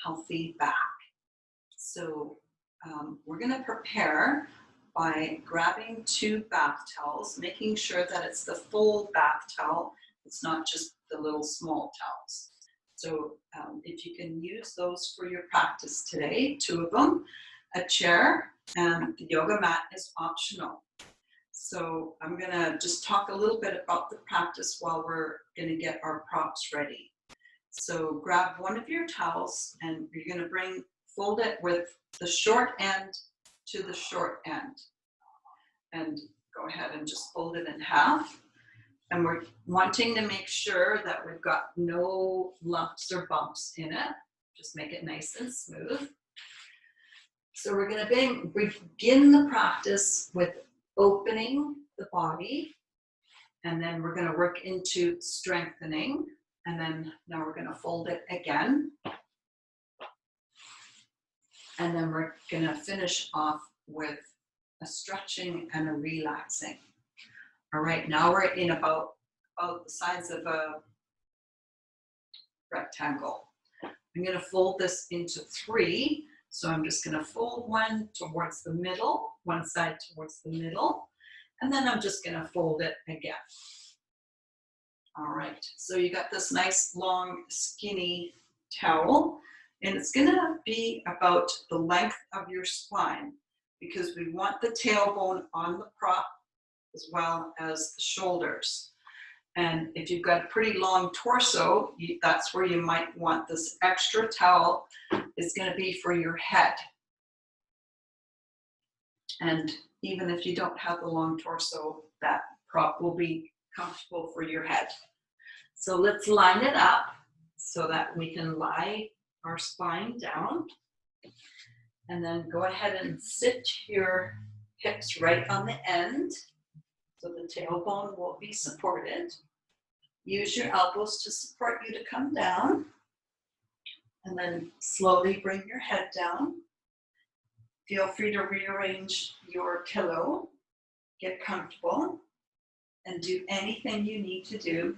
healthy back. So we're going to prepare by grabbing 2 bath towels, making sure that it's the full bath towel. It's not just the little small towels. So if you can use those for your practice today, 2 of them, a chair, and the yoga mat is optional. So I'm going to just talk a little bit about the practice while we're going to get our props ready. So grab one of your towels and you're going to fold it with the short end to the short end. And go ahead and just fold it in half. And we're wanting to make sure that we've got no lumps or bumps in it. Just make it nice and smooth. So we're going to begin the practice with opening the body. And then we're going to work into strengthening. And then now we're going to fold it again. And then we're going to finish off with a stretching and a relaxing. All right, now we're in about the size of a rectangle. I'm going to fold this into 3. So I'm just going to fold one towards the middle, one side towards the middle, and then I'm just going to fold it again. All right, so you got this nice long skinny towel, and it's going to be about the length of your spine because we want the tailbone on the prop as well as the shoulders. And if you've got a pretty long torso, that's where you might want this extra towel. Is going to be for your head. And even if you don't have the long torso, that prop will be comfortable for your head. So let's line it up so that we can lie our spine down. And then go ahead and sit your hips right on the end so the tailbone will be supported. Use your elbows to support you to come down. And then slowly bring your head down. Feel free to rearrange your pillow, get comfortable, and do anything you need to do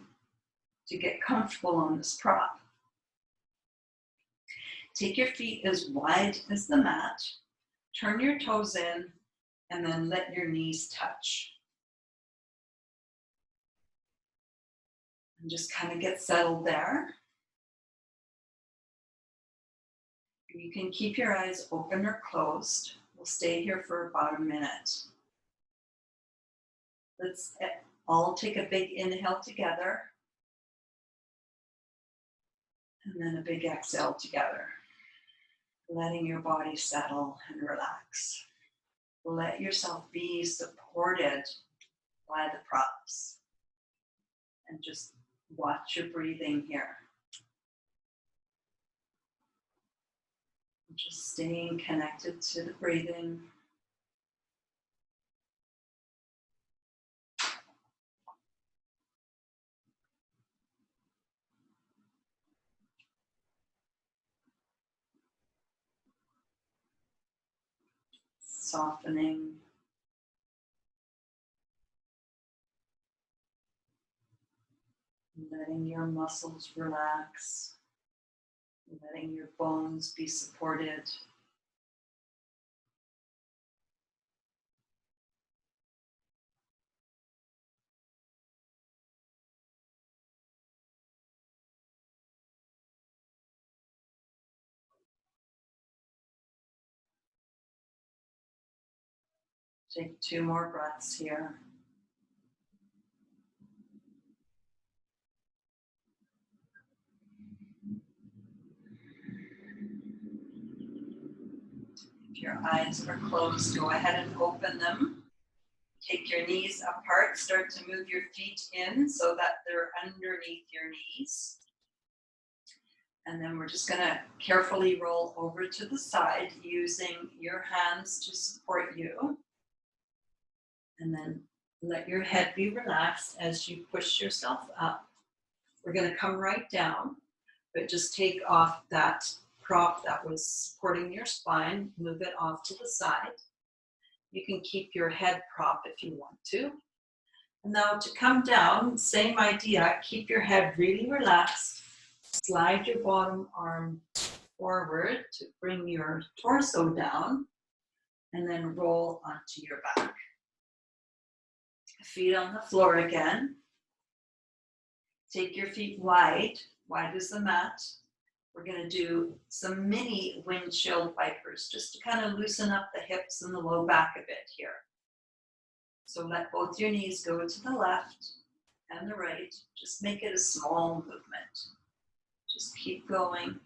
to get comfortable on this prop. Take your feet as wide as the mat, turn your toes in, and then let your knees touch. And just kind of get settled there. You can keep your eyes open or closed. We'll stay here for about a minute. Let's all take a big inhale together. And then a big exhale together. Letting your body settle and relax. Let yourself be supported by the props. And just watch your breathing here. Just staying connected to the breathing. Softening. Letting your muscles relax. Letting your bones be supported. Take 2 more breaths here. If your eyes are closed, go ahead and open them. Take your knees apart. Start to move your feet in so that they're underneath your knees. And then we're just going to carefully roll over to the side using your hands to support you. And then let your head be relaxed as you push yourself up. We're going to come right down, but just take off that prop that was supporting your spine, move it off to the side. You can keep your head prop if you want to. And now to come down, same idea, keep your head really relaxed. Slide your bottom arm forward to bring your torso down, and then roll onto your back. Feet on the floor again. Take your feet wide as the mat. We're going to do some mini windshield wipers just to kind of loosen up the hips and the low back a bit here. So let both your knees go to the left and the right. Just make it a small movement. Just keep going.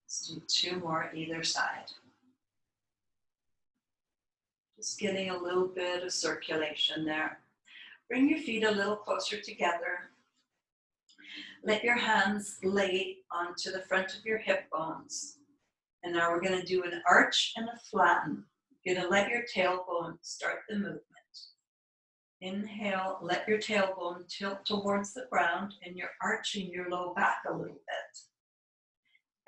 Let's do 2 more either side. Just getting a little bit of circulation there. Bring your feet a little closer together. Let your hands lay onto the front of your hip bones. And now we're going to do an arch and a flatten. You're going to let your tailbone start the movement. Inhale, let your tailbone tilt towards the ground and you're arching your low back a little bit.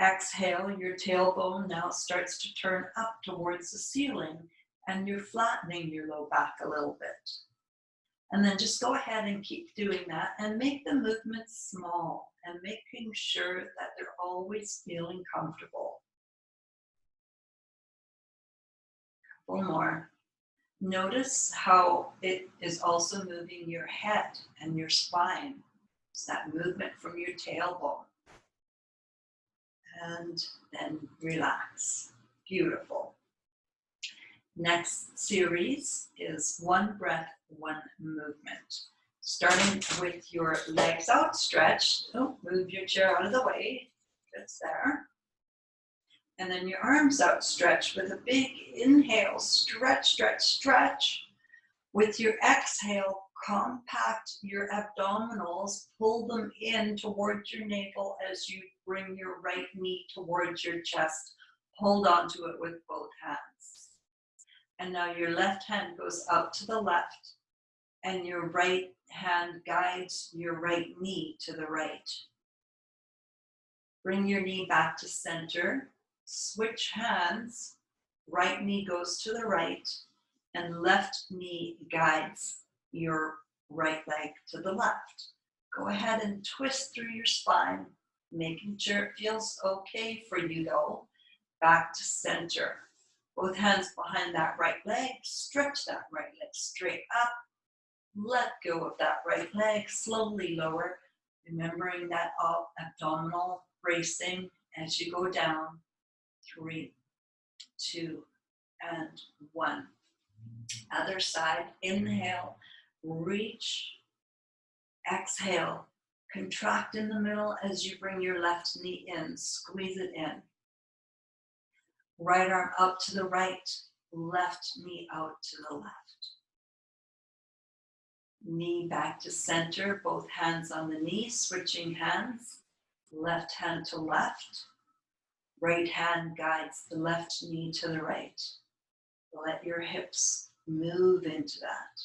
Exhale, your tailbone now starts to turn up towards the ceiling and you're flattening your low back a little bit. And then just go ahead and keep doing that and make the movements small and making sure that they're always feeling comfortable. Couple more. Notice how it is also moving your head and your spine. It's that movement from your tailbone. And then relax. Beautiful. Next series is 1 breath, 1 movement. Starting with your legs outstretched. Oh, move your chair out of the way. It's there. And then your arms outstretched with a big inhale. Stretch, stretch, stretch. With your exhale, compact your abdominals. Pull them in towards your navel as you bring your right knee towards your chest. Hold on to it with both hands. And now your left hand goes out to the left. And your right hand guides your right knee to the right. Bring your knee back to center. Switch hands. Right knee goes to the right. And left knee guides your right leg to the left. Go ahead and twist through your spine, making sure it feels okay for you though. Back to center. Both hands behind that right leg. Stretch that right leg straight up. Let go of that right leg. Slowly lower. Remembering that abdominal bracing as you go down. 3, 2, and 1. Other side. Inhale. Reach. Exhale. Contract in the middle as you bring your left knee in. Squeeze it in. Right arm up to the right. Left knee out to the left. Knee back to center. Both hands on the knee. Switching hands. Left hand to left. Right hand guides the left knee to the right. Let your hips move into that.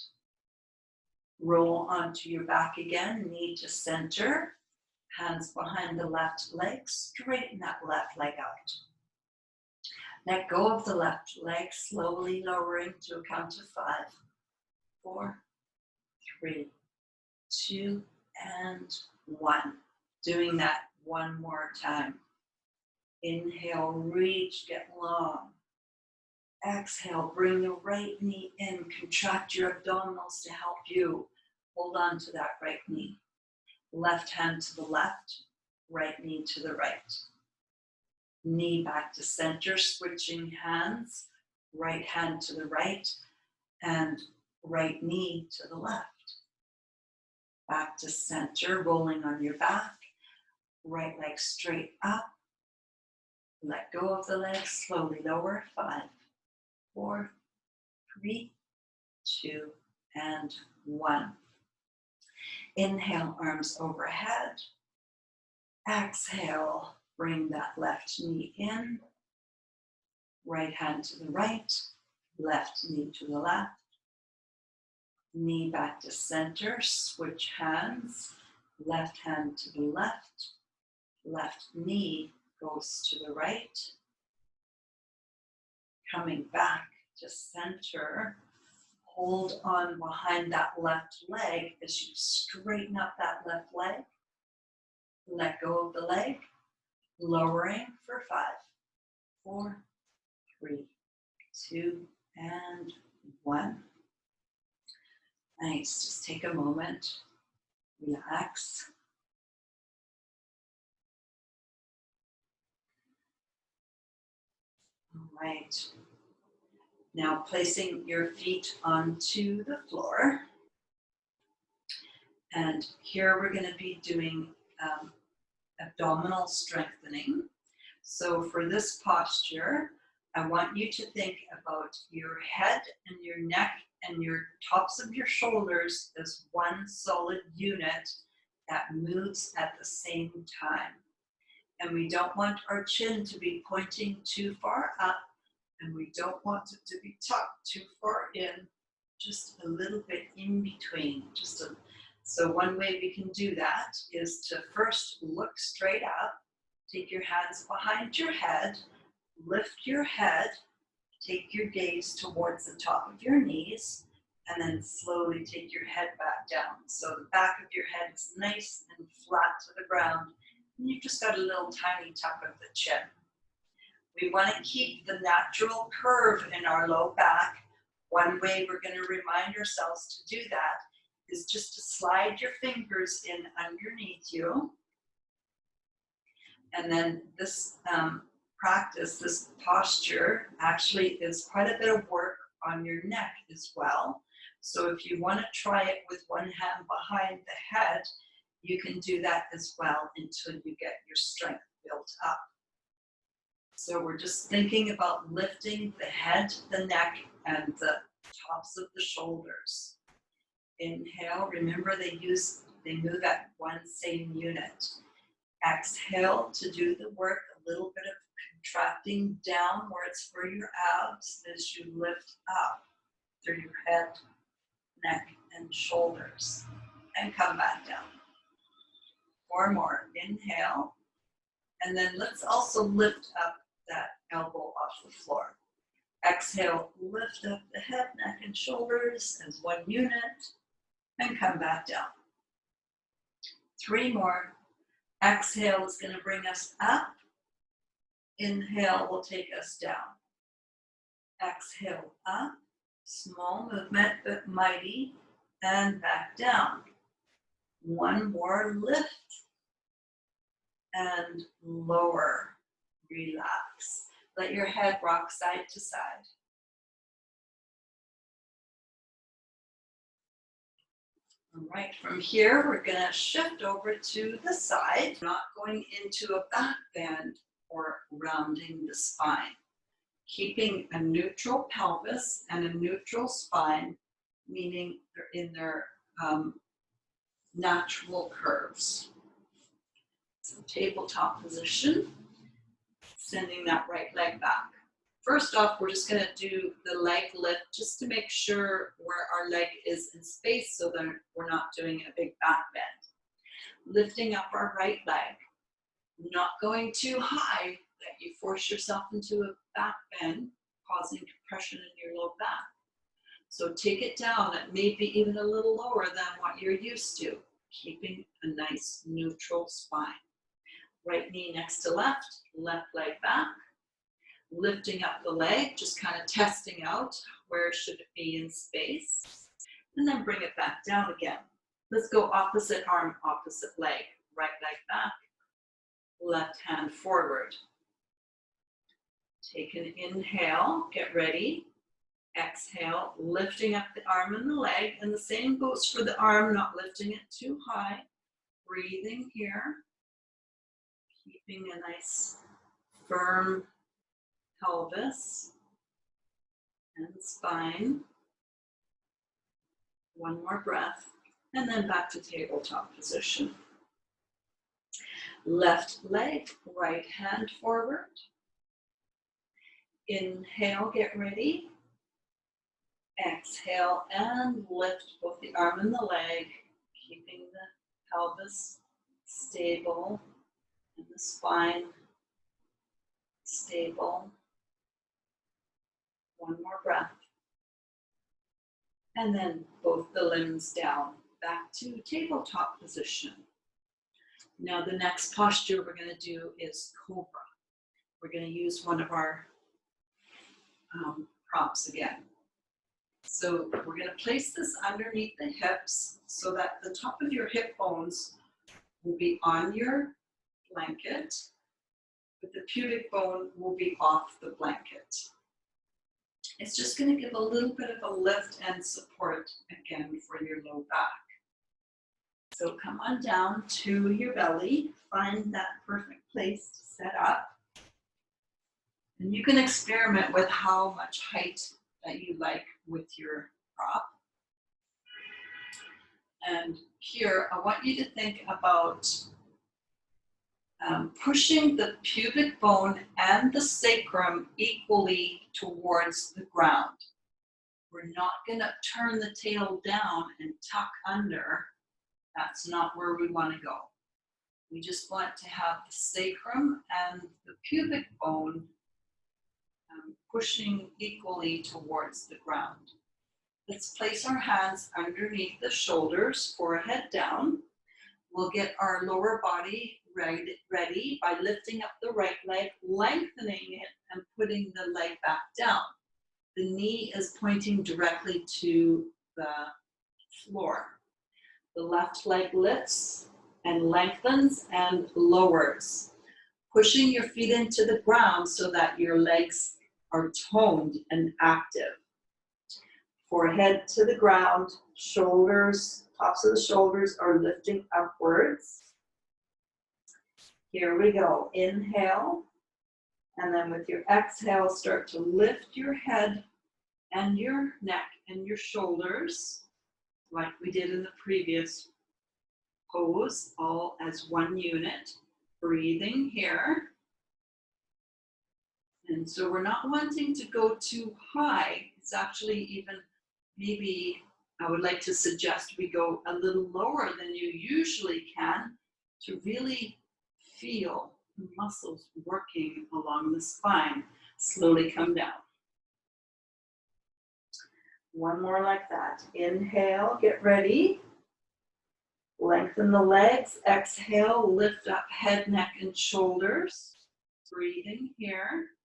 Roll onto your back again, knee to center. Hands behind the left leg, straighten that left leg out. Let go of the left leg, slowly lowering to a count of 5, 4, 3, 2, and 1. Doing that 1 more time. Inhale, reach, get long. Exhale, bring the right knee in. Contract your abdominals to help you. Hold on to that right knee. Left hand to the left, right knee to the right. Knee back to center, switching hands. Right hand to the right and right knee to the left. Back to center, rolling on your back. Right leg straight up. Let go of the leg, slowly lower. 5, 4, 3, 2, and 1. Inhale, arms overhead. Exhale, bring that left knee in. Right hand to the right, left knee to the left. Knee back to center, switch hands. Left hand to the left. Left knee goes to the right. Coming back to center. Hold on behind that left leg as you straighten up that left leg. Let go of the leg, lowering for 5, 4, 3, 2, and 1. Nice, just take a moment, relax. All right. Now placing your feet onto the floor. And here we're going to be doing abdominal strengthening. So for this posture, I want you to think about your head and your neck and your tops of your shoulders as one solid unit that moves at the same time. And we don't want our chin to be pointing too far up, and we don't want it to be tucked too far in, just a little bit in between. So one way we can do that is to first look straight up, take your hands behind your head, lift your head, take your gaze towards the top of your knees, and then slowly take your head back down. So the back of your head is nice and flat to the ground, and you've just got a little tiny tuck of the chin. We want to keep the natural curve in our low back. One way we're going to remind ourselves to do that is just to slide your fingers in underneath you. And then this practice, this posture, actually is quite a bit of work on your neck as well. So if you want to try it with one hand behind the head, you can do that as well until you get your strength built up. So we're just thinking about lifting the head, the neck, and the tops of the shoulders. Inhale, remember they move at one same unit. Exhale to do the work, a little bit of contracting downwards for your abs as you lift up through your head, neck, and shoulders. And come back down. 4 more. Inhale. And then let's also lift up that elbow off the floor. Exhale, lift up the head, neck, and shoulders as one unit. And come back down. 3 more. Exhale is going to bring us up. Inhale will take us down. Exhale up. Small movement, but mighty. And back down. 1 more lift. And lower. Relax. Let your head rock side to side. All right, from here, we're going to shift over to the side, not going into a back bend or rounding the spine. Keeping a neutral pelvis and a neutral spine, meaning they're in their natural curves. So tabletop position, sending that right leg back. First off, we're just going to do the leg lift just to make sure where our leg is in space so that we're not doing a big back bend. Lifting up our right leg, not going too high that you force yourself into a back bend, causing compression in your low back. So take it down at maybe even a little lower than what you're used to, keeping a nice neutral spine. Right knee next to left leg back. Lifting up the leg, just kind of testing out where should it be in space. And then bring it back down again. Let's go opposite arm, opposite leg. Right leg back, left hand forward. Take an inhale, get ready. Exhale, lifting up the arm and the leg. And the same goes for the arm, not lifting it too high. Breathing here. Keeping a nice, firm pelvis and spine. 1 more breath, and then back to tabletop position. Left leg, right hand forward. Inhale, get ready. Exhale and lift both the arm and the leg, keeping the pelvis stable and the spine stable. 1 more breath. And then both the limbs down, back to tabletop position. Now the next posture we're going to do is cobra. We're going to use one of our props again. So we're going to place this underneath the hips so that the top of your hip bones will be on your blanket, but the pubic bone will be off the blanket. It's just going to give a little bit of a lift and support again for your low back. So come on down to your belly, find that perfect place to set up. And you can experiment with how much height that you like with your prop. And here, I want you to think about pushing the pubic bone and the sacrum equally towards the ground. We're not going to turn the tail down and tuck under. That's not where we want to go. We just want to have the sacrum and the pubic bone pushing equally towards the ground. Let's place our hands underneath the shoulders, forehead down. We'll get our lower body ready by lifting up the right leg, lengthening it, and putting the leg back down. The knee is pointing directly to the floor. The left leg lifts and lengthens and lowers, pushing your feet into the ground so that your legs are toned and active. Forehead to the ground, shoulders, tops of the shoulders are lifting upwards. Here we go. Inhale, and then with your exhale, start to lift your head and your neck and your shoulders, like we did in the previous pose, all as one unit. Breathing here. And so we're not wanting to go too high. It's actually even, maybe I would like to suggest we go a little lower than you usually can to really feel the muscles working along the spine. Slowly come down. One more like that. Inhale, get ready. Lengthen the legs. Exhale, lift up head, neck, and shoulders. Breathing here.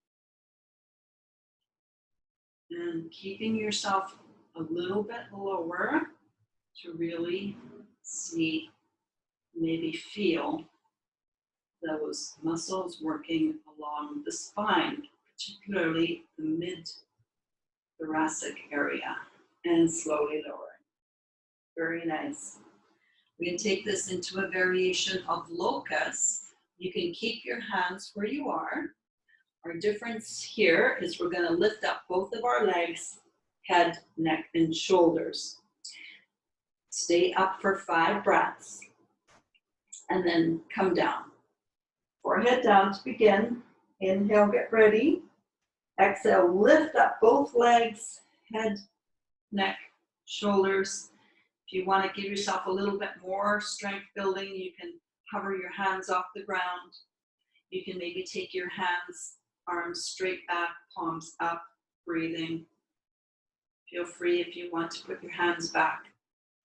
And keeping yourself a little bit lower to really see, maybe feel those muscles working along the spine, particularly the mid-thoracic area, and slowly lowering. Very nice. We can take this into a variation of locust. You can keep your hands where you are. Our difference here is we're going to lift up both of our legs, head, neck, and shoulders. Stay up for 5 breaths, and then come down. Forehead down to begin. Inhale, get ready. Exhale, lift up both legs, head, neck, shoulders. If you want to give yourself a little bit more strength building, you can hover your hands off the ground. You can maybe take your hands, arms straight back, palms up, breathing. Feel free if you want to put your hands back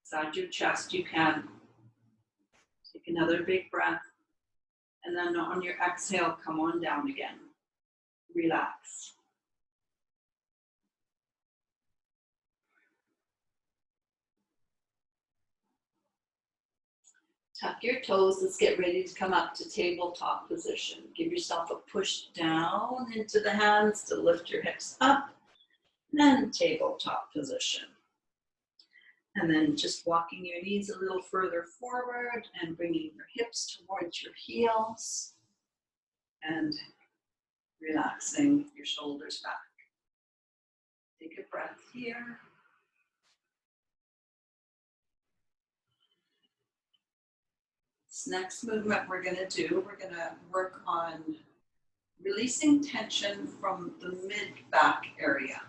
inside your chest, you can. Take another big breath. And then on your exhale, come on down again. Relax. Tuck your toes. Let's get ready to come up to tabletop position. Give yourself a push down into the hands to lift your hips up. And tabletop position. And then just walking your knees a little further forward and bringing your hips towards your heels. And relaxing your shoulders back. Take a breath here. This next movement we're going to do, we're going to work on releasing tension from the mid-back area.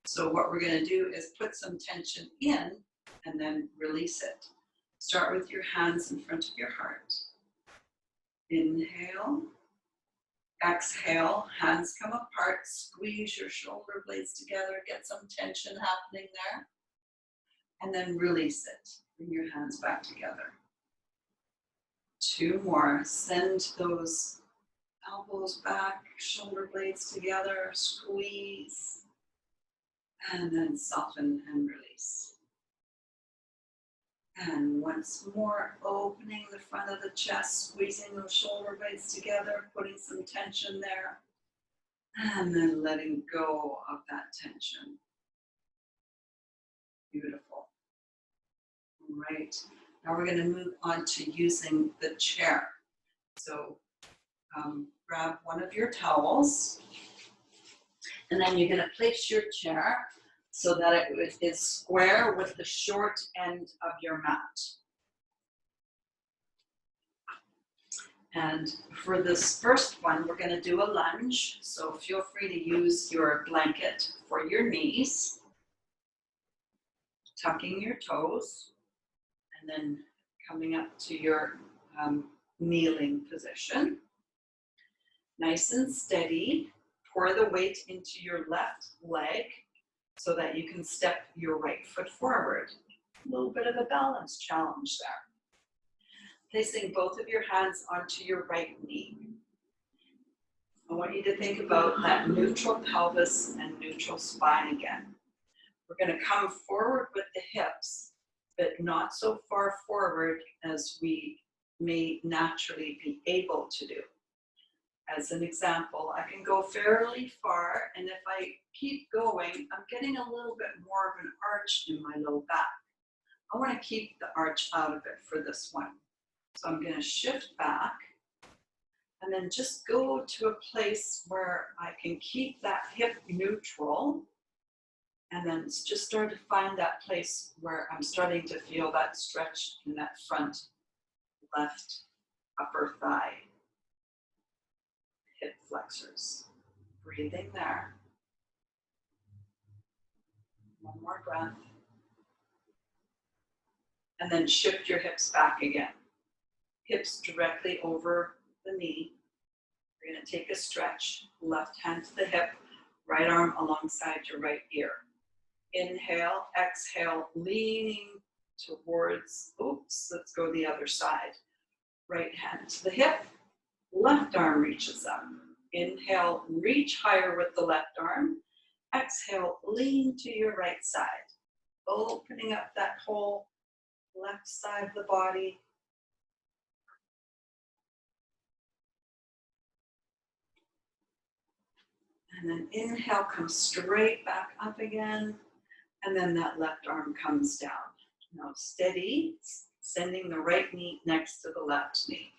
So what we're going to do is put some tension in and then release it. Start with your hands in front of your heart. Inhale. Exhale, hands come apart, squeeze your shoulder blades together, get some tension happening there. And then release it. Bring your hands back together. 2 more. Send those elbows back, shoulder blades together, squeeze, and then soften and release. And once more, opening the front of the chest, squeezing those shoulder blades together, putting some tension there, and then letting go of that tension. Beautiful. All right. Now we're going to move on to using the chair. So grab one of your towels, and then you're going to place your chair so that it is square with the short end of your mat. And for this first one, we're going to do a lunge. So feel free to use your blanket for your knees, tucking your toes, and then coming up to your kneeling position. Nice and steady. Pour the weight into your left leg so that you can step your right foot forward. A little bit of a balance challenge there. Placing both of your hands onto your right knee. I want you to think about that neutral pelvis and neutral spine again. We're going to come forward with the hips, but not so far forward as we may naturally be able to do. As an example, I can go fairly far, and if I keep going, I'm getting a little bit more of an arch in my low back. I want to keep the arch out of it for this one. So I'm going to shift back, and then just go to a place where I can keep that hip neutral, and then just start to find that place where I'm starting to feel that stretch in that front left upper thigh. Hip flexors. Breathing there. One more breath. And then shift your hips back again. Hips directly over the knee. You're going to take a stretch. Left hand to the hip, right arm alongside your right ear. Inhale, exhale, leaning towards, let's go the other side. Right hand to the hip. Left arm reaches up. Inhale, reach higher with the left arm. Exhale, lean to your right side. Opening up that whole left side of the body. And then inhale, come straight back up again. And then that left arm comes down. Now steady, sending the right knee next to the left knee.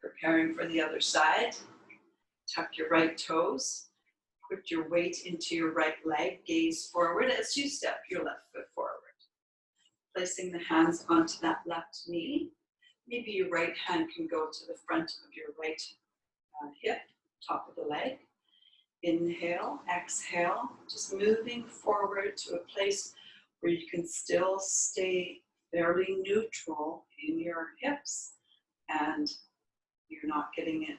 Preparing for the other side. Tuck your right toes. Put your weight into your right leg. Gaze forward as you step your left foot forward. Placing the hands onto that left knee. Maybe your right hand can go to the front of your right hip, top of the leg. Inhale, exhale, just moving forward to a place where you can still stay fairly neutral in your hips and you're not getting an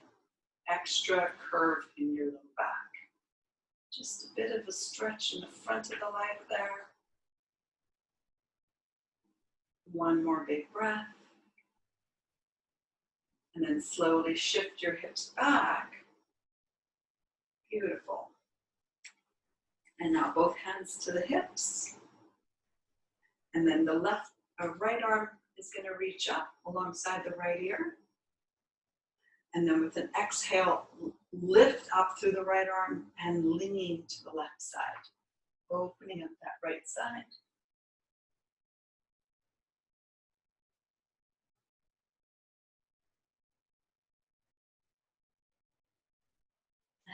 extra curve in your low back. Just a bit of a stretch in the front of the leg there. One more big breath. And then slowly shift your hips back. Beautiful. And now both hands to the hips. And then the right arm is going to reach up alongside the right ear. And then with an exhale, lift up through the right arm and lean to the left side. Opening up that right side.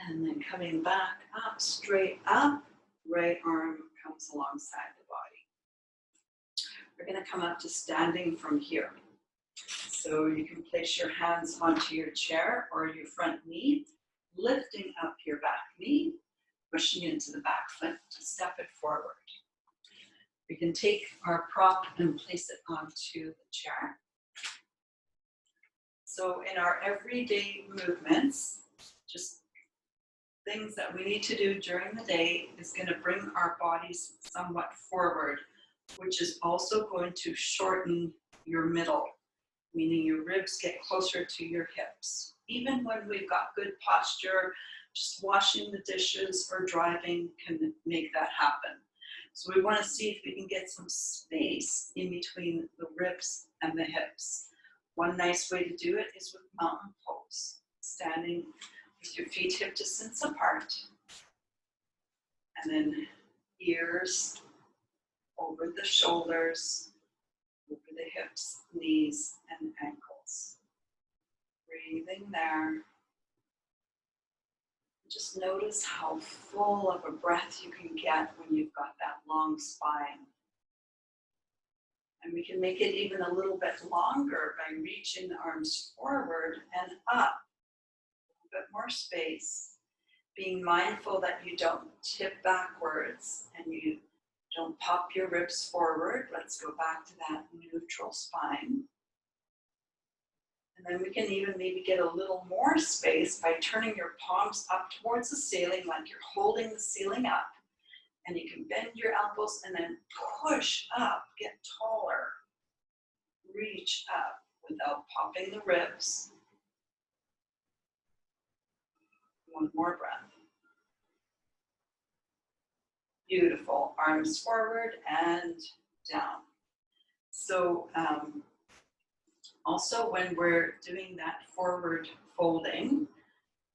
And then coming back up, straight up, right arm comes alongside the body. We're going to come up to standing from here. So you can place your hands onto your chair or your front knee, lifting up your back knee, pushing into the back foot to step it forward. We can take our prop and place it onto the chair. So in our everyday movements, just things that we need to do during the day is going to bring our bodies somewhat forward, which is also going to shorten your middle, meaning your ribs get closer to your hips. Even when we've got good posture, just washing the dishes or driving can make that happen. So we want to see if we can get some space in between the ribs and the hips. One nice way to do it is with mountain pose, standing with your feet hip distance apart, and then ears over the shoulders, over the hips, knees, and ankles. Breathing there. Just notice how full of a breath you can get when you've got that long spine. And we can make it even a little bit longer by reaching the arms forward and up. A bit more space. Being mindful that you don't tip backwards and you don't pop your ribs forward. Let's go back to that neutral spine. And then we can even maybe get a little more space by turning your palms up towards the ceiling like you're holding the ceiling up. And you can bend your elbows and then push up, get taller. Reach up without popping the ribs. One more breath. Beautiful. Arms forward and down. So also when we're doing that forward folding,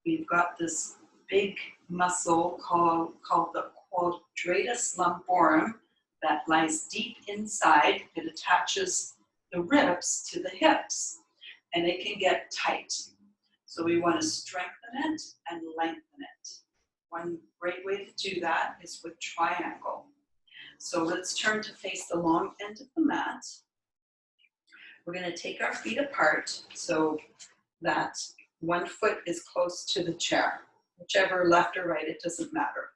we've got this big muscle called the quadratus lumborum that lies deep inside. It attaches the ribs to the hips and it can get tight. So we want to strengthen it and lengthen it. One great way to do that is with triangle. So let's turn to face the long end of the mat. We're going to take our feet apart so that one foot is close to the chair. Whichever left or right, it doesn't matter.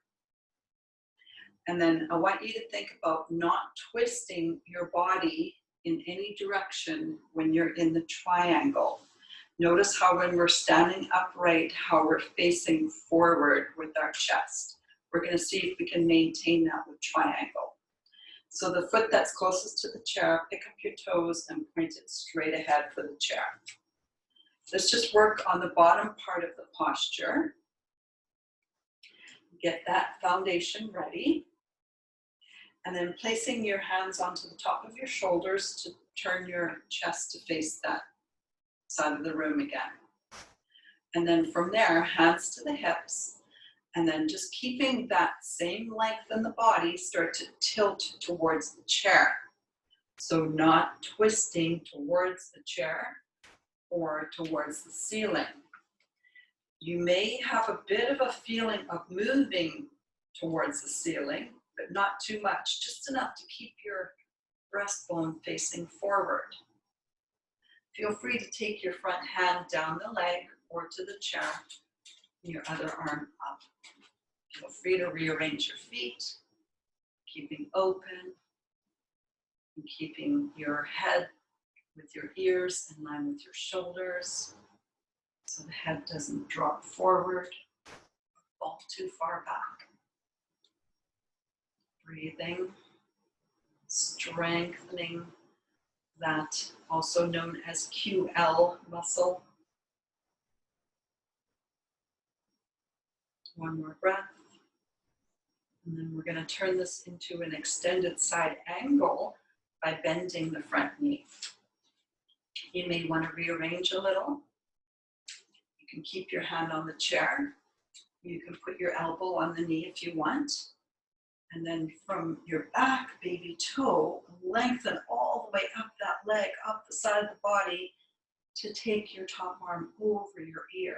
And then I want you to think about not twisting your body in any direction when you're in the triangle. Notice how when we're standing upright, how we're facing forward with our chest. We're going to see if we can maintain that with triangle. So the foot that's closest to the chair, pick up your toes and point it straight ahead for the chair. Let's just work on the bottom part of the posture. Get that foundation ready. And then placing your hands onto the top of your shoulders to turn your chest to face that side of the room again. And then from there, hands to the hips. And then just keeping that same length in the body, start to tilt towards the chair. So not twisting towards the chair or towards the ceiling. You may have a bit of a feeling of moving towards the ceiling, but not too much, just enough to keep your breastbone facing forward. Feel free to take your front hand down the leg or to the chair, and your other arm up. Feel free to rearrange your feet, keeping open, and keeping your head with your ears in line with your shoulders, so the head doesn't drop forward or fall too far back. Breathing, strengthening that, also known as QL muscle. One more breath. And then we're going to turn this into an extended side angle by bending the front knee. You may want to rearrange a little. You can keep your hand on the chair. You can put your elbow on the knee if you want. And then from your back, baby toe, lengthen all the way up that leg, up the side of the body to take your top arm over your ear.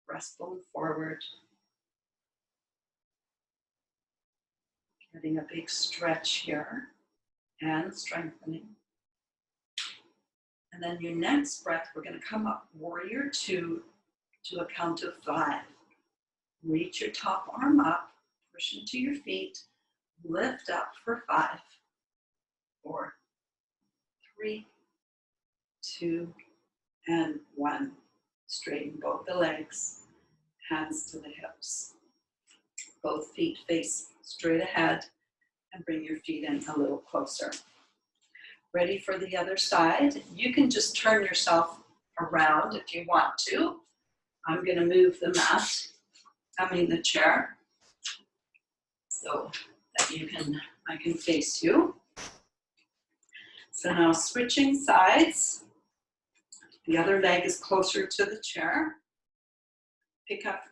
Breastbone forward. Getting a big stretch here and strengthening. And then your next breath, we're going to come up warrior two to a count of 5. Reach your top arm up, push into your feet, lift up for 5, 4, 3, 2, and 1. Straighten both the legs, hands to the hips. Both feet face straight ahead and bring your feet in a little closer. Ready for the other side. You can just turn yourself around if you want to. I'm going to move the mat, the chair, so that I can face you. So now switching sides. The other leg is closer to the chair. Pick up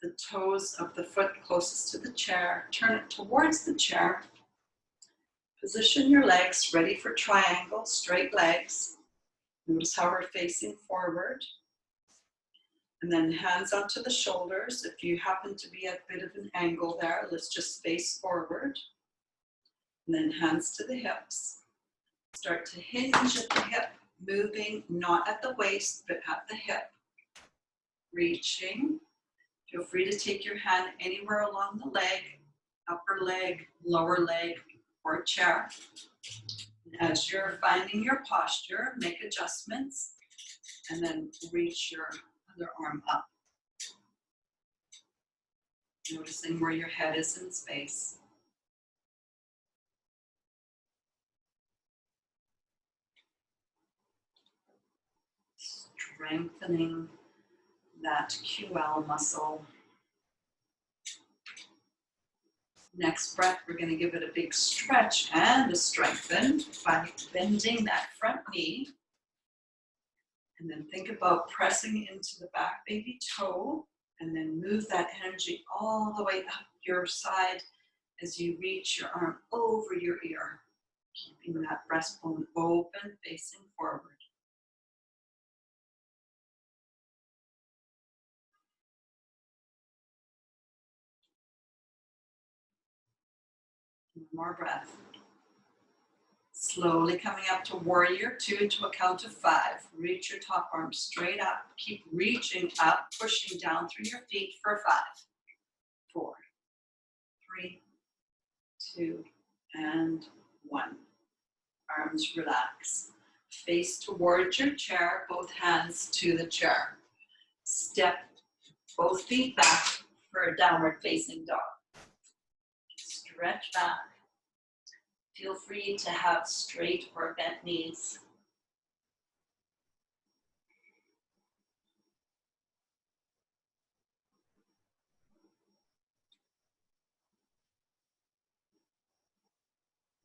the toes of the foot closest to the chair. Turn it towards the chair. Position your legs ready for triangle, straight legs. Notice how we're facing forward. And then hands onto the shoulders. If you happen to be at a bit of an angle there, let's just face forward. And then hands to the hips. Start to hinge at the hip, moving not at the waist, but at the hip. Reaching. Feel free to take your hand anywhere along the leg, upper leg, lower leg, or chair. As you're finding your posture, make adjustments, and then reach your other arm up. Noticing where your head is in space. Strengthening that QL muscle. Next breath, we're going to give it a big stretch and a strengthen by bending that front knee. And then think about pressing into the back baby toe, and then move that energy all the way up your side as you reach your arm over your ear, keeping that breastbone open, facing forward. One more breath. Slowly coming up to warrior two to a count of 5. Reach your top arm straight up. Keep reaching up, pushing down through your feet for 5, 4, 3, 2, and 1. Arms relax. Face towards your chair, both hands to the chair. Step both feet back for a downward facing dog. Stretch back. Feel free to have straight or bent knees.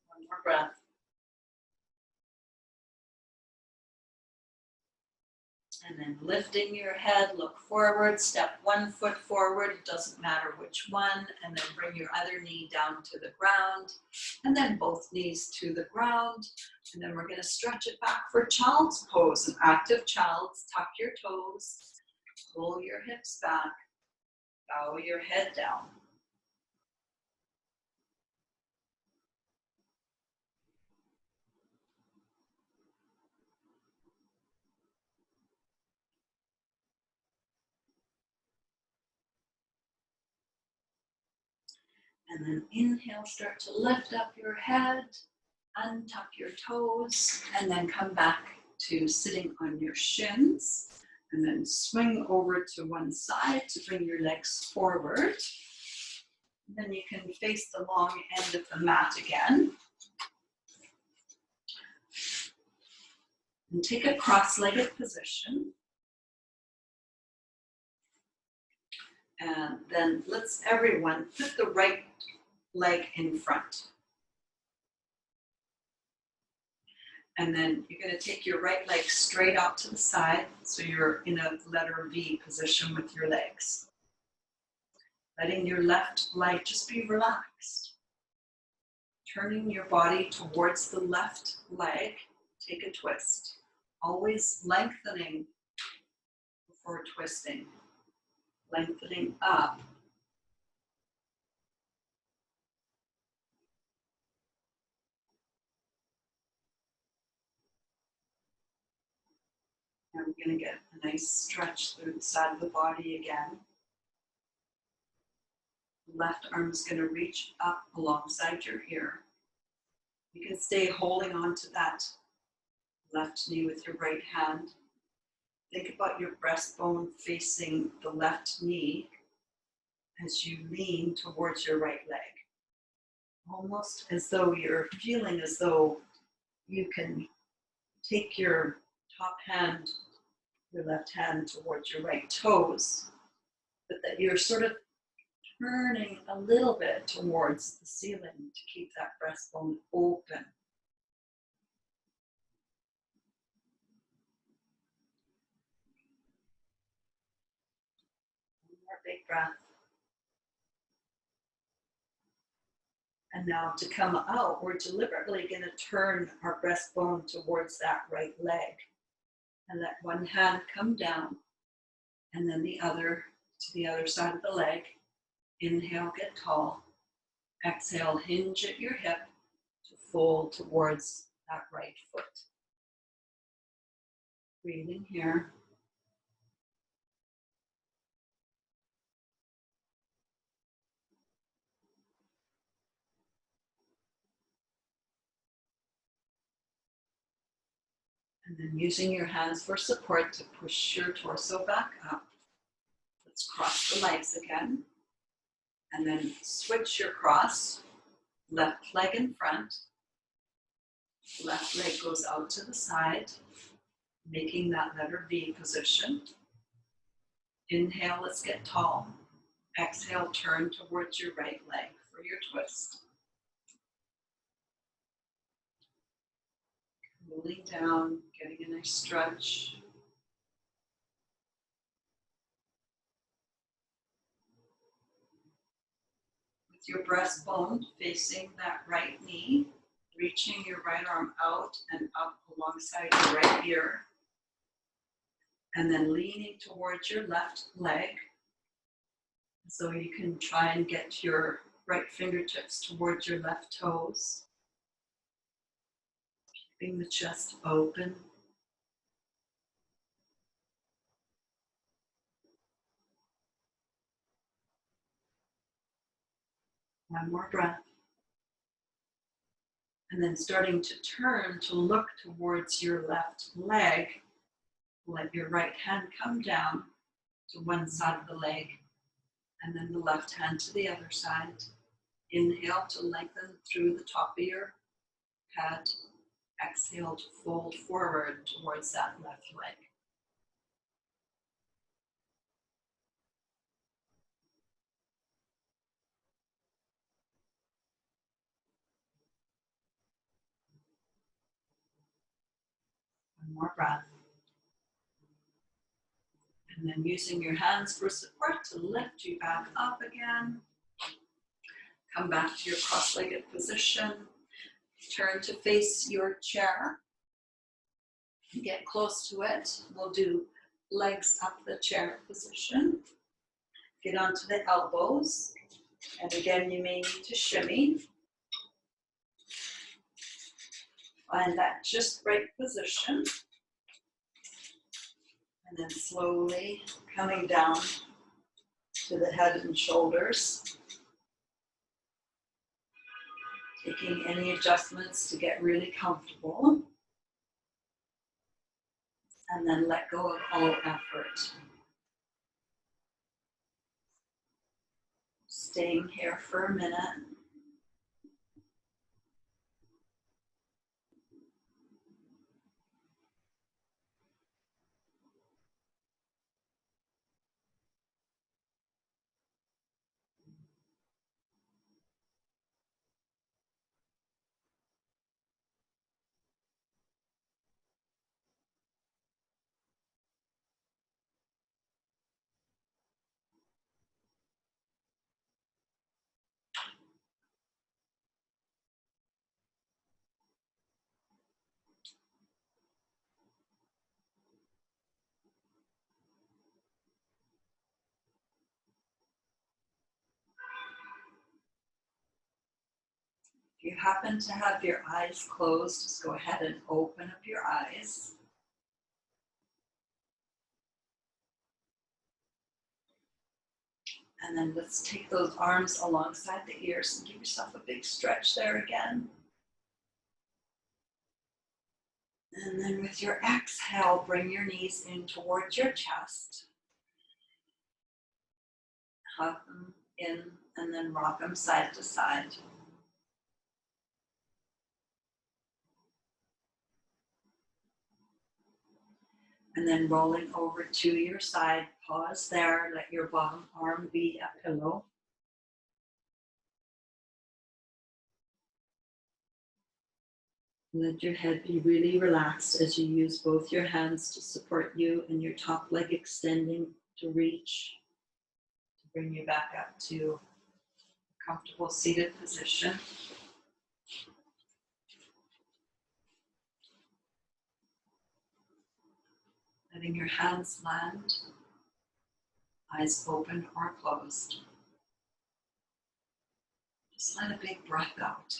One more breath. And then lifting your head, look forward, step one foot forward, it doesn't matter which one, and then bring your other knee down to the ground, and then both knees to the ground, and then we're going to stretch it back for child's pose, an active child's. Tuck your toes, pull your hips back, bow your head down. And then inhale, start to lift up your head, untuck your toes, and then come back to sitting on your shins. And then swing over to one side to bring your legs forward. And then you can face the long end of the mat again. And take a cross-legged position. And then let's everyone put the right leg in front. And then you're going to take your right leg straight out to the side, so you're in a letter V position with your legs. Letting your left leg just be relaxed. Turning your body towards the left leg, take a twist. Always lengthening before twisting. Lengthening up. And we're going to get a nice stretch through the side of the body again. Left arm is going to reach up alongside your ear. You can stay holding on to that left knee with your right hand. Think about your breastbone facing the left knee as you lean towards your right leg. Almost as though you're feeling as though You can take your top hand, your left hand towards your right toes, but that you're sort of turning a little bit towards the ceiling to keep that breastbone open. One more big breath. And now to come out, we're deliberately going to turn our breastbone towards that right leg and let one hand come down and then the other to the other side of the leg. Inhale, get tall. Exhale, hinge at your hip to fold towards that right foot. Breathing here. And then using your hands for support to push your torso back up. Let's cross the legs again. And then switch your cross. Left leg in front. Left leg goes out to the side, making that letter V position. Inhale, let's get tall. Exhale, turn towards your right leg for your twist. Cooling down, getting a nice stretch. With your breastbone facing that right knee, reaching your right arm out and up alongside your right ear. And then leaning towards your left leg. So you can try and get your right fingertips towards your left toes. Keeping the chest open. One more breath. And then starting to turn to look towards your left leg. Let your right hand come down to one side of the leg and then the left hand to the other side. Inhale to lengthen through the top of your head. Exhale to fold forward towards that left leg. One more breath. And then using your hands for support to lift you back up again. Come back to your cross-legged position. Turn to face your chair. Get close to it. We'll do legs up the chair position. Get onto the elbows. And again, you may need to shimmy. Find that just right position. And then slowly coming down to the head and shoulders. Taking any adjustments to get really comfortable. And then let go of all effort. Staying here for a minute. If you happen to have your eyes closed, just go ahead and open up your eyes. And then let's take those arms alongside the ears and give yourself a big stretch there again. And then with your exhale, bring your knees in towards your chest. Hug them in and then rock them side to side. And then rolling over to your side, pause there, let your bottom arm be a pillow. Let your head be really relaxed as you use both your hands to support you and your top leg extending to reach, to bring you back up to a comfortable seated position. Letting your hands land, eyes open or closed. Just let a big breath out.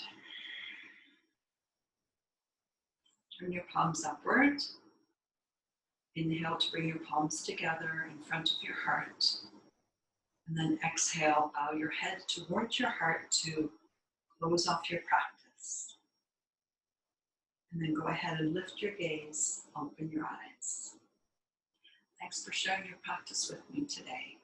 Turn your palms upward. Inhale to bring your palms together in front of your heart. And then exhale, bow your head towards your heart to close off your practice. And then go ahead and lift your gaze, open your eyes. Thanks for sharing your practice with me today.